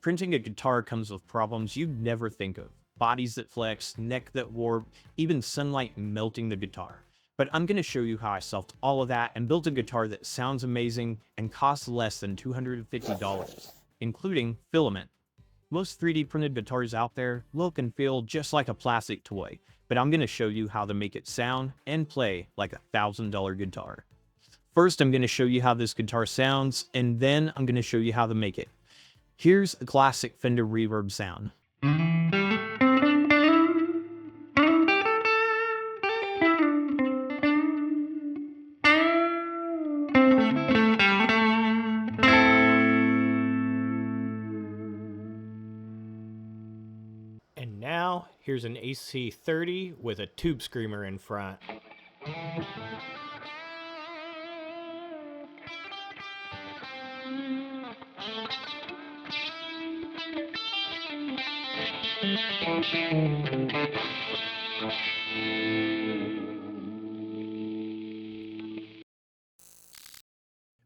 Printing a guitar comes with problems you'd never think of. Bodies that flex, neck that warp, even sunlight melting the guitar. But I'm going to show you how I solved all of that and built a guitar that sounds amazing and costs less than $250, including Filament. Most 3D printed guitars out there look and feel just like a plastic toy, but I'm going to show you how to make it sound and play like a $1,000 guitar. First, I'm going to show you how this guitar sounds, and then I'm going to show you how to make it. Here's a classic Fender reverb sound. And now, here's an AC30 with a tube screamer in front.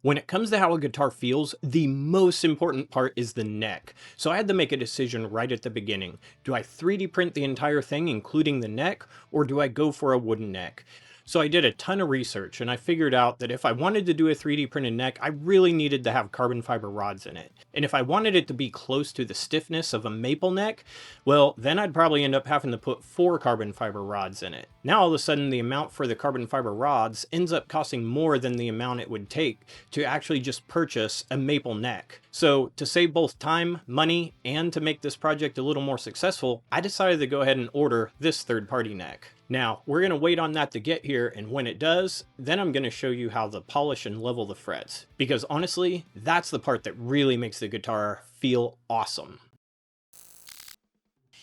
When it comes to how a guitar feels, the most important part is the neck. So I had to make a decision right at the beginning. Do I 3D print the entire thing, including the neck, or do I go for a wooden neck? So I did a ton of research and I figured out that if I wanted to do a 3D printed neck, I really needed to have carbon fiber rods in it. And if I wanted it to be close to the stiffness of a maple neck, well, then I'd probably end up having to put 4 carbon fiber rods in it. Now all of a sudden the amount for the carbon fiber rods ends up costing more than the amount it would take to actually just purchase a maple neck. So to save both time, money, and to make this project a little more successful, I decided to go ahead and order this third-party neck. Now, we're going to wait on that to get here, and when it does, then I'm going to show you how to polish and level the frets. Because honestly, that's the part that really makes the guitar feel awesome.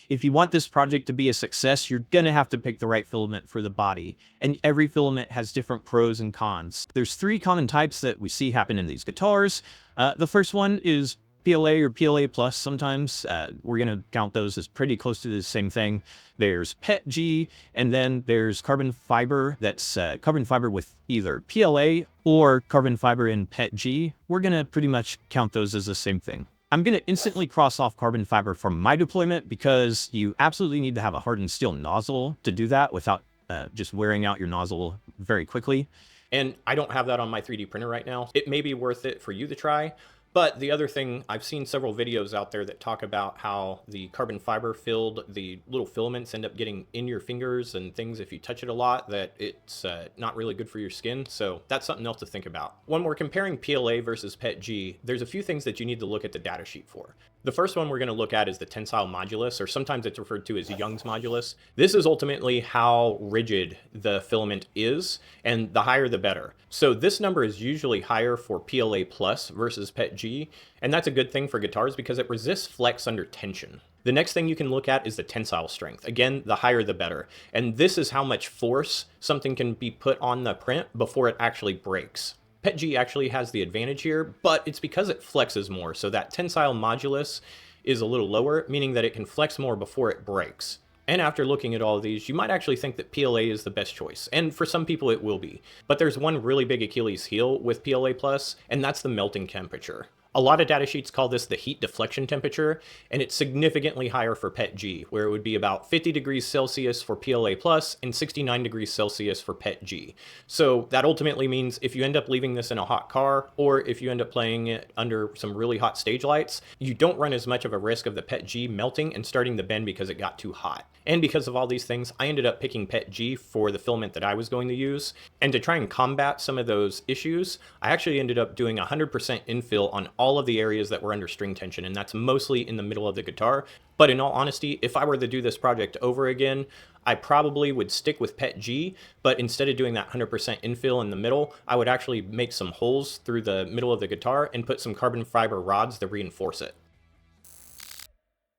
If you want this project to be a success, you're going to have to pick the right filament for the body. And every filament has different pros and cons. There's 3 common types that we see happen in these guitars. The first one is PLA or PLA plus. Sometimes we're going to count those as pretty close to the same thing. There's PETG, and then there's carbon fiber. That's carbon fiber with either PLA or carbon fiber in PETG. We're going to pretty much count those as the same thing. I'm going to instantly cross off carbon fiber from my deployment because you absolutely need to have a hardened steel nozzle to do that without just wearing out your nozzle very quickly. And I don't have that on my 3D printer right now. It may be worth it for you to try. But the other thing, I've seen several videos out there that talk about how the carbon fiber filled, the little filaments end up getting in your fingers and things if you touch it a lot, that it's not really good for your skin. So that's something else to think about. When we're comparing PLA versus PETG, there's a few things that you need to look at the data sheet for. The first one we're going to look at is the tensile modulus, or sometimes it's referred to as Young's modulus. This is ultimately how rigid the filament is, and the higher the better. So this number is usually higher for PLA plus versus PETG, and that's a good thing for guitars because it resists flex under tension. The next thing you can look at is the tensile strength. Again, the higher the better. And this is how much force something can be put on the print before it actually breaks. PETG actually has the advantage here, but it's because it flexes more, so that tensile modulus is a little lower, meaning that it can flex more before it breaks. And after looking at all of these, you might actually think that PLA is the best choice, and for some people it will be. But there's one really big Achilles heel with PLA+, and that's the melting temperature. A lot of data sheets call this the heat deflection temperature, and it's significantly higher for PETG, where it would be about 50 degrees Celsius for PLA+, and 69 degrees Celsius for PETG. So that ultimately means if you end up leaving this in a hot car, or if you end up playing it under some really hot stage lights, you don't run as much of a risk of the PETG melting and starting to bend because it got too hot. And because of all these things, I ended up picking PETG for the filament that I was going to use. And to try and combat some of those issues, I actually ended up doing 100% infill on all of the areas that were under string tension, and that's mostly in the middle of the guitar. But in all honesty, if I were to do this project over again, I probably would stick with PETG, but instead of doing that 100% infill in the middle, I would actually make some holes through the middle of the guitar and put some carbon fiber rods to reinforce it.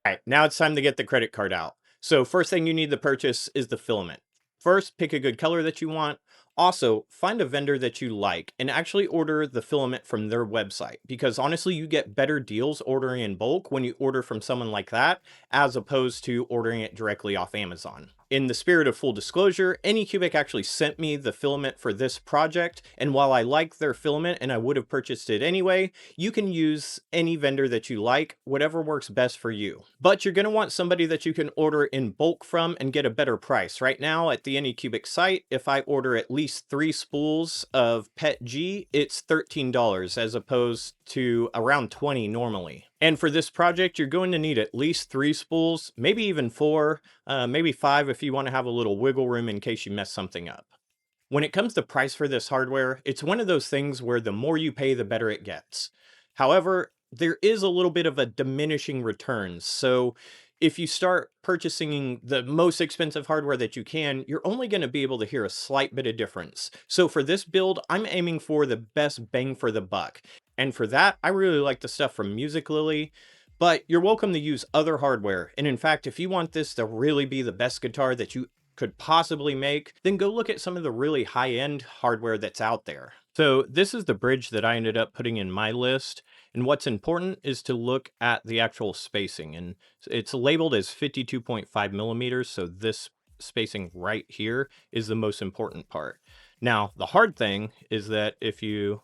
All right, now it's time to get the credit card out. So first thing you need to purchase is the filament. First, pick a good color that you want. Also, find a vendor that you like and actually order the filament from their website, because honestly, you get better deals ordering in bulk when you order from someone like that, as opposed to ordering it directly off Amazon. In the spirit of full disclosure, Anycubic actually sent me the filament for this project, and while I like their filament and I would have purchased it anyway, you can use any vendor that you like, whatever works best for you. But you're going to want somebody that you can order in bulk from and get a better price. Right now at the Anycubic site, if I order at least 3 spools of PETG, it's $13 as opposed to around 20 normally. And for this project, you're going to need at least 3 spools, maybe even 4, maybe 5 if you want to have a little wiggle room in case you mess something up. When it comes to price for this hardware, it's one of those things where the more you pay, the better it gets. However, there is a little bit of a diminishing returns. So if you start purchasing the most expensive hardware that you can, you're only going to be able to hear a slight bit of difference. So for this build, I'm aiming for the best bang for the buck. And for that, I really like the stuff from Music Lily. But you're welcome to use other hardware. And in fact, if you want this to really be the best guitar that you could possibly make, then go look at some of the really high-end hardware that's out there. So this is the bridge that I ended up putting in my list. And what's important is to look at the actual spacing. And it's labeled as 52.5 millimeters. So this spacing right here is the most important part. Now, the hard thing is that if you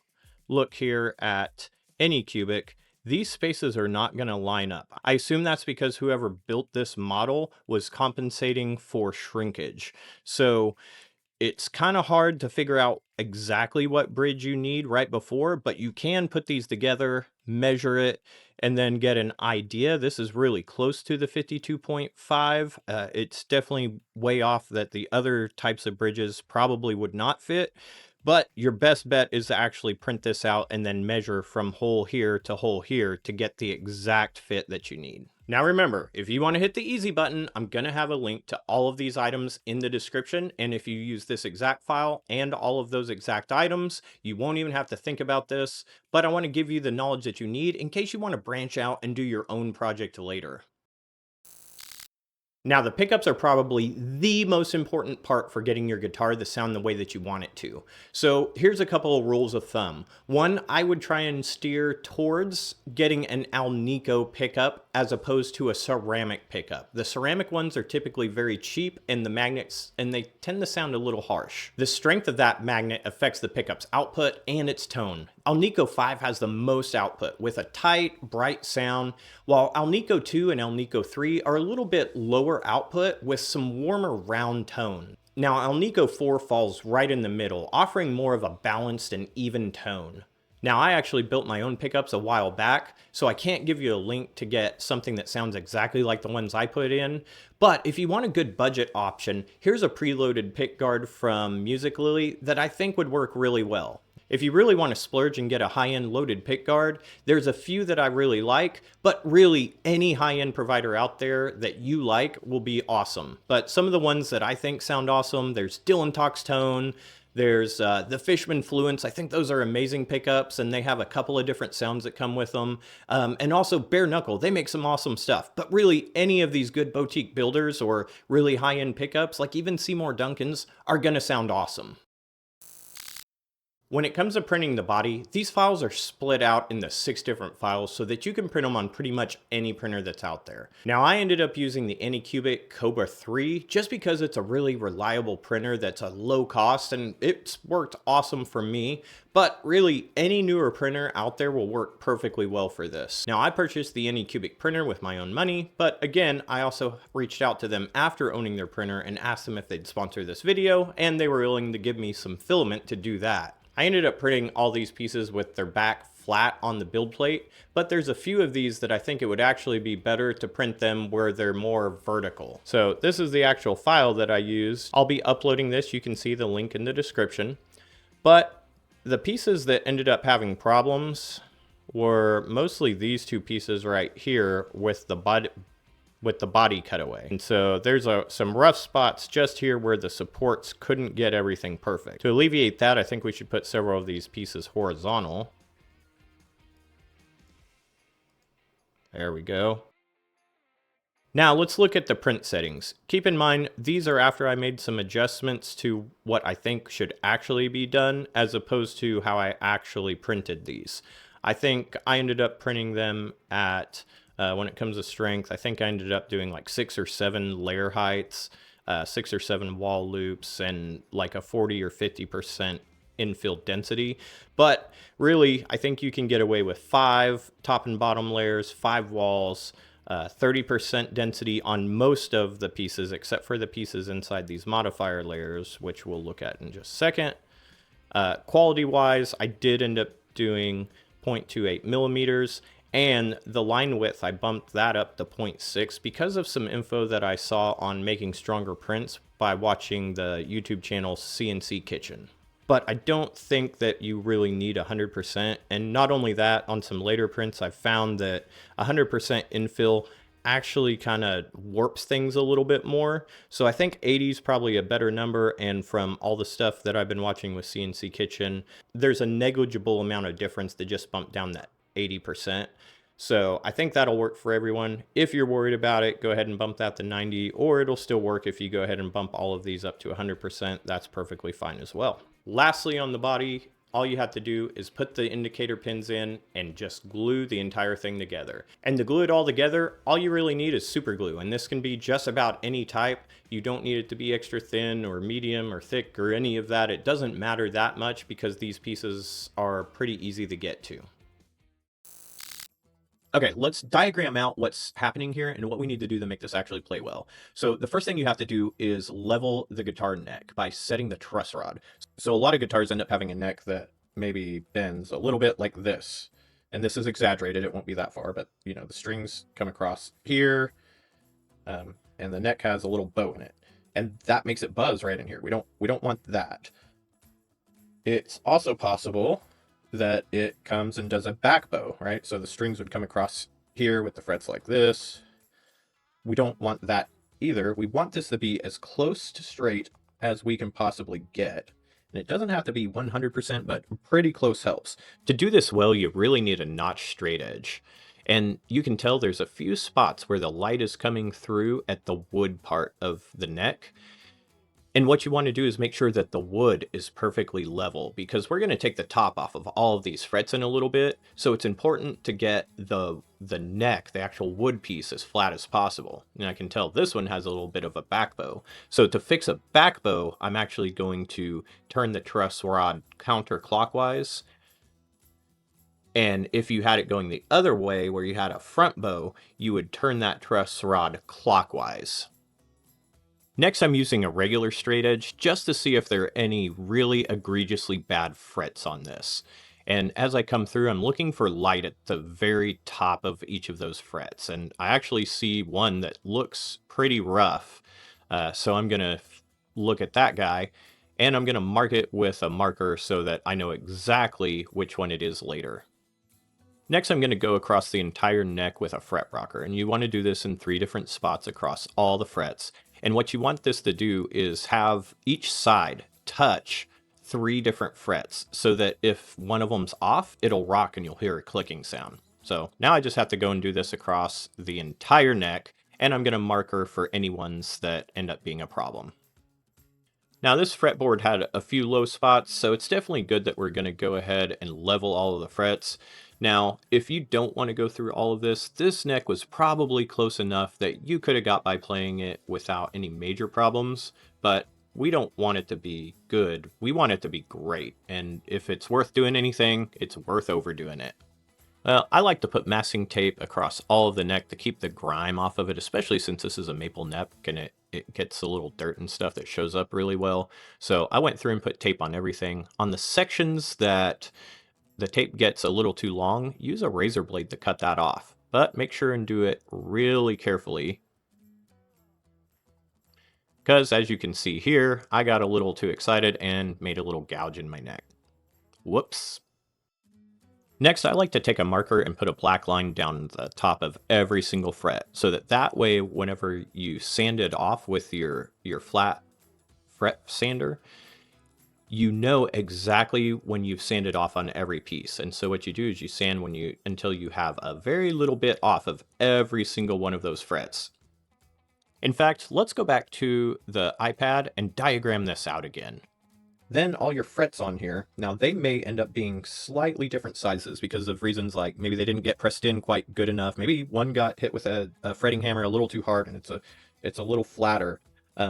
look here at Anycubic, these spaces are not going to line up. I assume that's because whoever built this model was compensating for shrinkage. So it's kind of hard to figure out exactly what bridge you need right before, but you can put these together, measure it, and then get an idea. This is really close to the 52.5. It's definitely way off that the other types of bridges probably would not fit. But your best bet is to actually print this out and then measure from hole here to hole here to get the exact fit that you need. Now remember, if you want to hit the easy button, I'm going to have a link to all of these items in the description. And if you use this exact file and all of those exact items, you won't even have to think about this. But I want to give you the knowledge that you need in case you want to branch out and do your own project later. Now, the pickups are probably the most important part for getting your guitar to sound the way that you want it to. So here's a couple of rules of thumb. One, I would try and steer towards getting an Alnico pickup as opposed to a ceramic pickup. The ceramic ones are typically very cheap and the magnets, and they tend to sound a little harsh. The strength of that magnet affects the pickup's output and its tone. Alnico 5 has the most output with a tight, bright sound, while Alnico 2 and Alnico 3 are a little bit lower output with some warmer round tone. Now Alnico 4 falls right in the middle, offering more of a balanced and even tone. Now I actually built my own pickups a while back, so I can't give you a link to get something that sounds exactly like the ones I put in, but if you want a good budget option, here's a preloaded pickguard from Music Lily that I think would work really well. If you really want to splurge and get a high-end loaded pickguard, there's a few that I really like, but really any high-end provider out there that you like will be awesome. But some of the ones that I think sound awesome, there's Dylan Talks Tone, there's the Fishman Fluence. I think those are amazing pickups, and they have a couple of different sounds that come with them. And also Bare Knuckle, they make some awesome stuff. But really, any of these good boutique builders or really high-end pickups, like even Seymour Duncan's, are going to sound awesome. When it comes to printing the body, these files are split out into 6 different files so that you can print them on pretty much any printer that's out there. Now I ended up using the Anycubic Cobra 3 just because it's a really reliable printer that's a low cost and it's worked awesome for me. But really, any newer printer out there will work perfectly well for this. Now, I purchased the Anycubic printer with my own money, but again, I also reached out to them after owning their printer and asked them if they'd sponsor this video, and they were willing to give me some filament to do that. I ended up printing all these pieces with their back flat on the build plate, but there's a few of these that I think it would actually be better to print them where they're more vertical. So this is the actual file that I used. I'll be uploading this. You can see the link in the description. But the pieces that ended up having problems were mostly these 2 pieces right here with the body cutaway. And so there's some rough spots just here where the supports couldn't get everything perfect. To alleviate that, I think we should put several of these pieces horizontal. There we go. Now let's look at the print settings. Keep in mind, these are after I made some adjustments to what I think should actually be done as opposed to how I actually printed these. I think I ended up printing them at when it comes to strength, I think I ended up doing like 6 or 7 layer heights. 6 or 7 wall loops, and like a 40 or 50% infill density. But really, I think you can get away with 5 top and bottom layers, 5 walls, 30% density on most of the pieces, except for the pieces inside these modifier layers, which we'll look at in just a second. Quality wise, I did end up doing 0.28 millimeters, and the line width, I bumped that up to 0.6 because of some info that I saw on making stronger prints by watching the YouTube channel CNC Kitchen. But I don't think that you really need 100%. And not only that, on some later prints, I've found that 100% infill actually kind of warps things a little bit more. So I think 80 is probably a better number. And from all the stuff that I've been watching with CNC Kitchen, there's a negligible amount of difference to just bump down that 80%. So I think that'll work for everyone. If you're worried about it, go ahead and bump that to 90, or it'll still work if you go ahead and bump all of these up to 100%. That's perfectly fine as well. Lastly, on the body, all you have to do is put the indicator pins in and just glue the entire thing together. And to glue it all together, all you really need is super glue. And this can be just about any type. You don't need it to be extra thin or medium or thick or any of that. It doesn't matter that much because these pieces are pretty easy to get to. Okay, let's diagram out what's happening here and what we need to do to make this actually play well. So the first thing you have to do is level the guitar neck by setting the truss rod. So a lot of guitars end up having a neck that maybe bends a little bit like this. And this is exaggerated, it won't be that far, but you know, the strings come across here, and the neck has a little bow in it. And that makes it buzz right in here. We don't want that. It's also possible that it comes and does a back bow, right? So the strings would come across here with the frets like this. We don't want that either. We want this to be as close to straight as we can possibly get. And it doesn't have to be 100%, but pretty close helps. To do this well, you really need a notch straight edge. And you can tell there's a few spots where the light is coming through at the wood part of the neck. And what you want to do is make sure that the wood is perfectly level, because we're going to take the top off of all of these frets in a little bit. So it's important to get the neck, the actual wood piece, as flat as possible. And I can tell this one has a little bit of a back bow. So to fix a back bow, I'm actually going to turn the truss rod counterclockwise. And if you had it going the other way, where you had a front bow, you would turn that truss rod clockwise. Next, I'm using a regular straight edge just to see if there are any really egregiously bad frets on this. And as I come through, I'm looking for light at the very top of each of those frets. And I actually see one that looks pretty rough. So I'm going to look at that guy, and I'm going to mark it with a marker so that I know exactly which one it is later. Next, I'm going to go across the entire neck with a fret rocker, and you want to do this in 3 different spots across all the frets. And what you want this to do is have each side touch 3 different frets so that if one of them's off, it'll rock and you'll hear a clicking sound. So now I just have to go and do this across the entire neck, and I'm going to marker for any ones that end up being a problem. Now this fretboard had a few low spots, so it's definitely good that we're going to go ahead and level all of the frets. Now, if you don't want to go through all of this, this neck was probably close enough that you could have got by playing it without any major problems, but we don't want it to be good. We want it to be great, and if it's worth doing anything, it's worth overdoing it. Well, I like to put masking tape across all of the neck to keep the grime off of it, especially since this is a maple neck and it gets a little dirt and stuff that shows up really well. So I went through and put tape on everything. On the sections that the tape gets a little too long, use a razor blade to cut that off, but make sure and do it really carefully. Because as you can see here, I got a little too excited and made a little gouge in my neck. Whoops. Next, I like to take a marker and put a black line down the top of every single fret, so that way, whenever you sand it off with your flat fret sander, you know exactly when you've sanded off on every piece. And so what you do is you sand until you have a very little bit off of every single one of those frets. In fact, let's go back to the iPad and diagram this out again. Then all your frets on here, now they may end up being slightly different sizes because of reasons like maybe they didn't get pressed in quite good enough. Maybe one got hit with a fretting hammer a little too hard and it's a little flatter.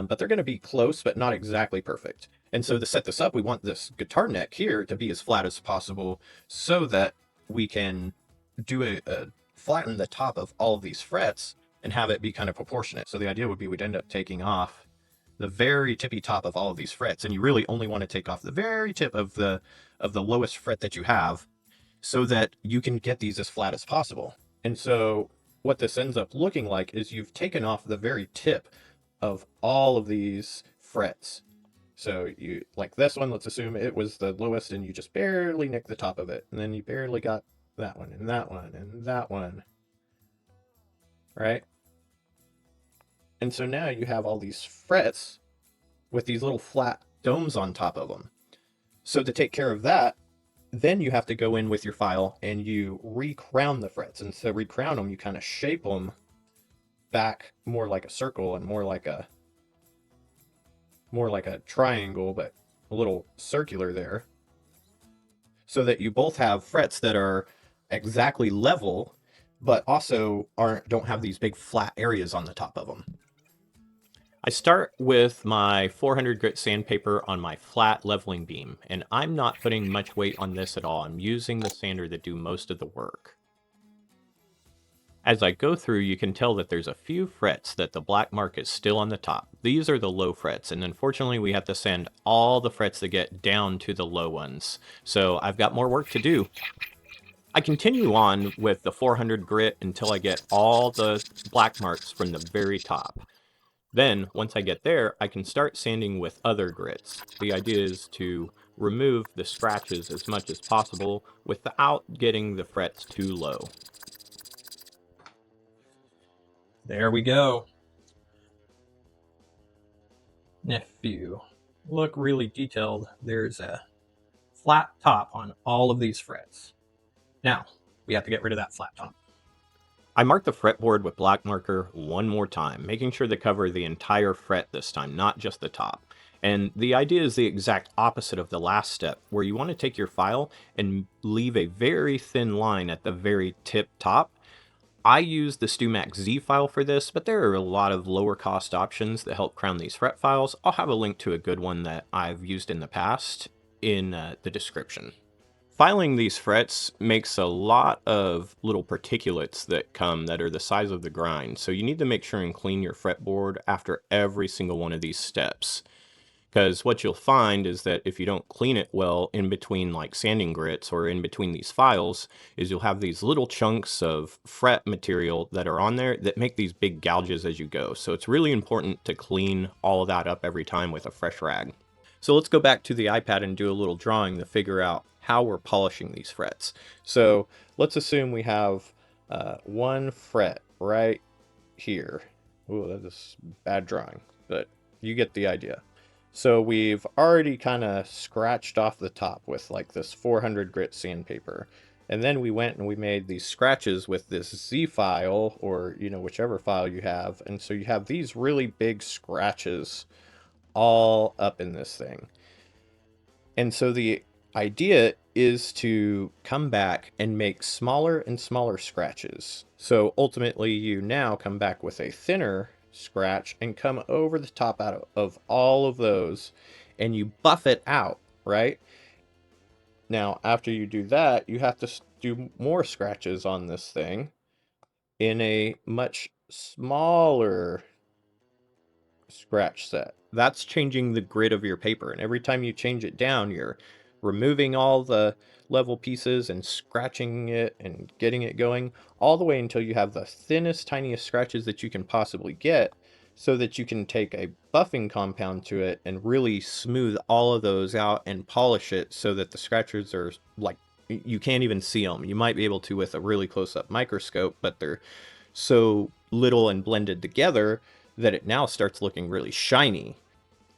but they're going to be close, but not exactly perfect. And so to set this up, we want this guitar neck here to be as flat as possible so that we can do a flatten the top of all of these frets and have it be kind of proportionate. So the idea would be we'd end up taking off the very tippy top of all of these frets, and you really only want to take off the very tip of the lowest fret that you have so that you can get these as flat as possible. And so what this ends up looking like is you've taken off the very tip of all of these frets. So you, like this one, let's assume it was the lowest and you just barely nicked the top of it. And then you barely got that one and that one and that one, right? And so now you have all these frets with these little flat domes on top of them. So to take care of that, then you have to go in with your file and you recrown the frets. And so recrown them, you kind of shape them back more like a circle and more like a triangle, but a little circular there, so that you both have frets that are exactly level, but also don't have these big flat areas on the top of them. I start with my 400 grit sandpaper on my flat leveling beam, and I'm not putting much weight on this at all. I'm using the sander to do most of the work. As I go through, you can tell that there's a few frets that the black mark is still on the top. These are the low frets, and unfortunately we have to sand all the frets that get down to the low ones. So I've got more work to do. I continue on with the 400 grit until I get all the black marks from the very top. Then, once I get there, I can start sanding with other grits. The idea is to remove the scratches as much as possible without getting the frets too low. There we go. If you look really detailed, there's a flat top on all of these frets. Now, we have to get rid of that flat top. I mark the fretboard with black marker one more time, making sure to cover the entire fret this time, not just the top. And the idea is the exact opposite of the last step, where you want to take your file and leave a very thin line at the very tip top. I use the StuMax Z file for this, but there are a lot of lower cost options that help crown these fret files. I'll have a link to a good one that I've used in the past in the description. Filing these frets makes a lot of little particulates that come that are the size of the grind, so you need to make sure and clean your fretboard after every single one of these steps. Because what you'll find is that if you don't clean it well in between like sanding grits or in between these files, is you'll have these little chunks of fret material that are on there that make these big gouges as you go. So it's really important to clean all of that up every time with a fresh rag. So let's go back to the iPad and do a little drawing to figure out how we're polishing these frets. So let's assume we have one fret right here. Ooh, that is bad drawing, but you get the idea. So we've already kind of scratched off the top with like this 400 grit sandpaper. And then we went and we made these scratches with this Z file, or, you know, whichever file you have. And so you have these really big scratches all up in this thing. And so the idea is to come back and make smaller and smaller scratches. So ultimately you now come back with a thinner scratch and come over the top out of all of those and you buff it out, right? Now, after you do that, you have to do more scratches on this thing in a much smaller scratch set. That's changing the grid of your paper, and every time you change it down, you're removing all the level pieces and scratching it and getting it going all the way until you have the thinnest, tiniest scratches that you can possibly get, so that you can take a buffing compound to it and really smooth all of those out and polish it so that the scratches are like, you can't even see them. You might be able to with a really close-up microscope, but they're so little and blended together that it now starts looking really shiny.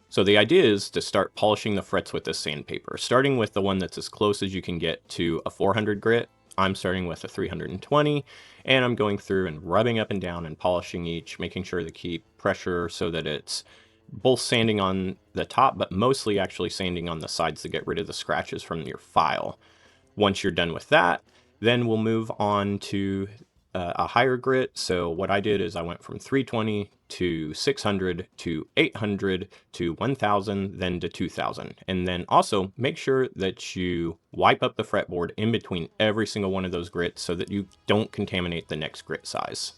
So the idea is to start polishing the frets with this sandpaper, starting with the one that's as close as you can get to a 400 grit. I'm starting with a 320, and I'm going through and rubbing up and down and polishing each, making sure to keep pressure so that it's both sanding on the top, but mostly actually sanding on the sides to get rid of the scratches from your file. Once you're done with that, then we'll move on to a higher grit. So what I did is I went from 320 to 600 to 800 to 1000, then to 2000. And then also make sure that you wipe up the fretboard in between every single one of those grits so that you don't contaminate the next grit size.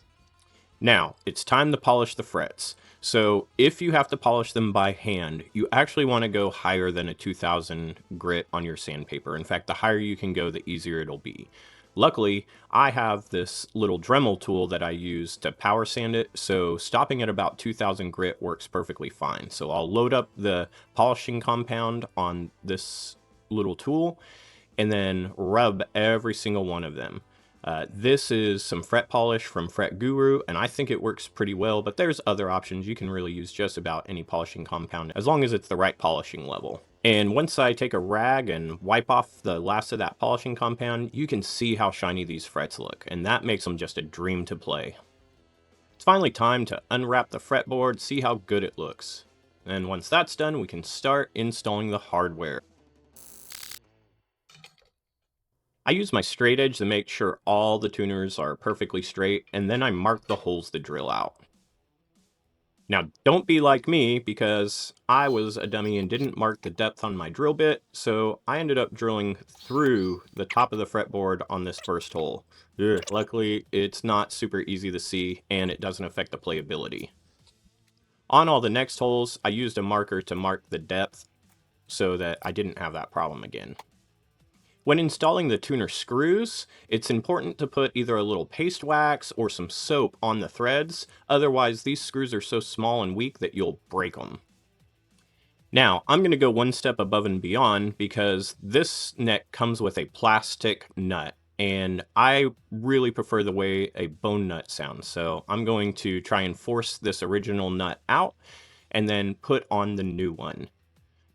Now, it's time to polish the frets. So if you have to polish them by hand, you actually want to go higher than a 2000 grit on your sandpaper. In fact, the higher you can go, the easier it'll be. Luckily, I have this little Dremel tool that I use to power sand it, so stopping at about 2000 grit works perfectly fine. So I'll load up the polishing compound on this little tool and then rub every single one of them. This is some fret polish from Fret Guru, and I think it works pretty well, but there's other options. You can really use just about any polishing compound as long as it's the right polishing level. And once I take a rag and wipe off the last of that polishing compound, you can see how shiny these frets look, and that makes them just a dream to play. It's finally time to unwrap the fretboard, see how good it looks. And once that's done, we can start installing the hardware. I use my straight edge to make sure all the tuners are perfectly straight, and then I mark the holes to drill out. Now, don't be like me, because I was a dummy and didn't mark the depth on my drill bit, so I ended up drilling through the top of the fretboard on this first hole. Luckily, it's not super easy to see, and it doesn't affect the playability. On all the next holes, I used a marker to mark the depth so that I didn't have that problem again. When installing the tuner screws, it's important to put either a little paste wax or some soap on the threads, otherwise these screws are so small and weak that you'll break them. Now, I'm going to go one step above and beyond because this neck comes with a plastic nut, and I really prefer the way a bone nut sounds, so I'm going to try and force this original nut out and then put on the new one.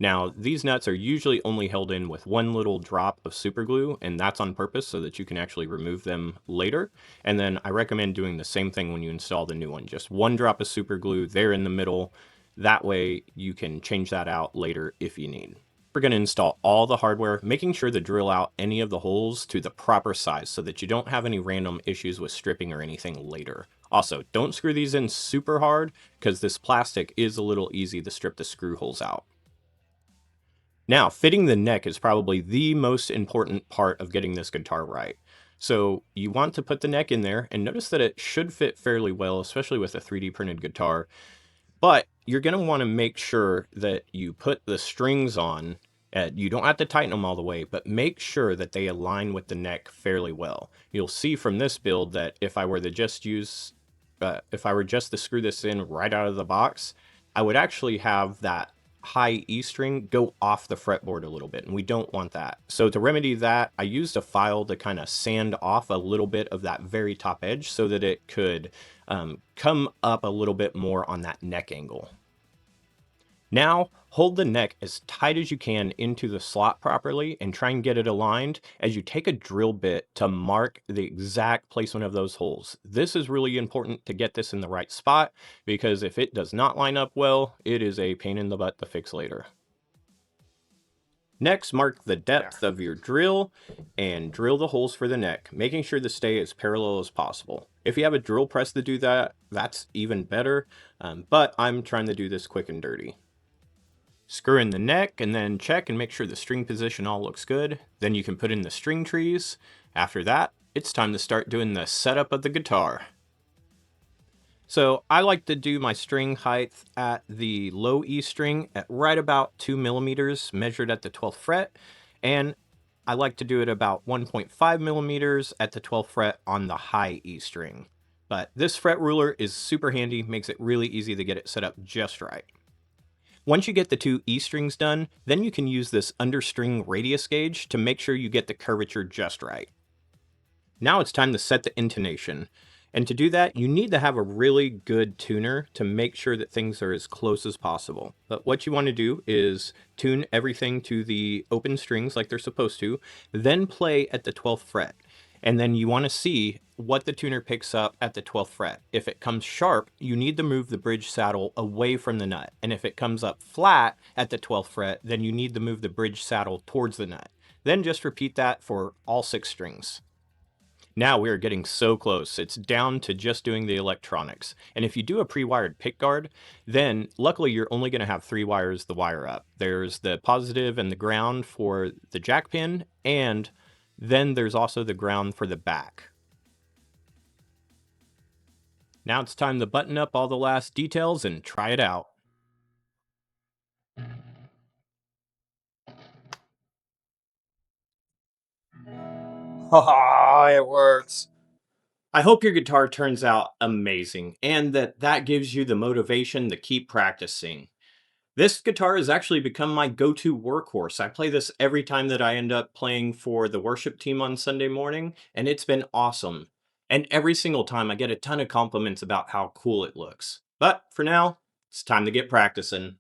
Now, these nuts are usually only held in with one little drop of super glue, and that's on purpose so that you can actually remove them later. And then I recommend doing the same thing when you install the new one. Just one drop of super glue there in the middle. That way you can change that out later if you need. We're going to install all the hardware, making sure to drill out any of the holes to the proper size so that you don't have any random issues with stripping or anything later. Also, don't screw these in super hard because this plastic is a little easy to strip the screw holes out. Now, fitting the neck is probably the most important part of getting this guitar right. So you want to put the neck in there, and notice that it should fit fairly well, especially with a 3D printed guitar. But you're going to want to make sure that you put the strings on. You don't have to tighten them all the way, but make sure that they align with the neck fairly well. You'll see from this build that if I were just to screw this in right out of the box, I would actually have that high E string go off the fretboard a little bit, and we don't want that. So to remedy that, I used a file to kind of sand off a little bit of that very top edge so that it could come up a little bit more on that neck angle. Now, hold the neck as tight as you can into the slot properly and try and get it aligned as you take a drill bit to mark the exact placement of those holes. This is really important to get this in the right spot because if it does not line up well, it is a pain in the butt to fix later. Next, mark the depth of your drill and drill the holes for the neck, making sure to stay as parallel as possible. If you have a drill press to do that, that's even better, but I'm trying to do this quick and dirty. Screw in the neck and then check and make sure the string position all looks good. Then you can put in the string trees. After that, it's time to start doing the setup of the guitar. So I like to do my string height at the low E string at right about 2 millimeters measured at the 12th fret. And I like to do it about 1.5 millimeters at the 12th fret on the high E string. But this fret ruler is super handy, makes it really easy to get it set up just right. Once you get the two E strings done, then you can use this understring radius gauge to make sure you get the curvature just right. Now it's time to set the intonation. And to do that, you need to have a really good tuner to make sure that things are as close as possible. But what you want to do is tune everything to the open strings like they're supposed to, then play at the 12th fret. And then you want to see what the tuner picks up at the 12th fret. If it comes sharp, you need to move the bridge saddle away from the nut. And if it comes up flat at the 12th fret, then you need to move the bridge saddle towards the nut. Then just repeat that for all 6 strings. Now we are getting so close. It's down to just doing the electronics. And if you do a pre-wired pick guard, then luckily you're only going to have 3 wires to wire up. There's the positive and the ground for the jack pin, and then there's also the ground for the back. Now it's time to button up all the last details and try it out. Haha, it works. I hope your guitar turns out amazing and that gives you the motivation to keep practicing. This guitar has actually become my go-to workhorse. I play this every time that I end up playing for the worship team on Sunday morning, and it's been awesome. And every single time I get a ton of compliments about how cool it looks. But for now, it's time to get practicing.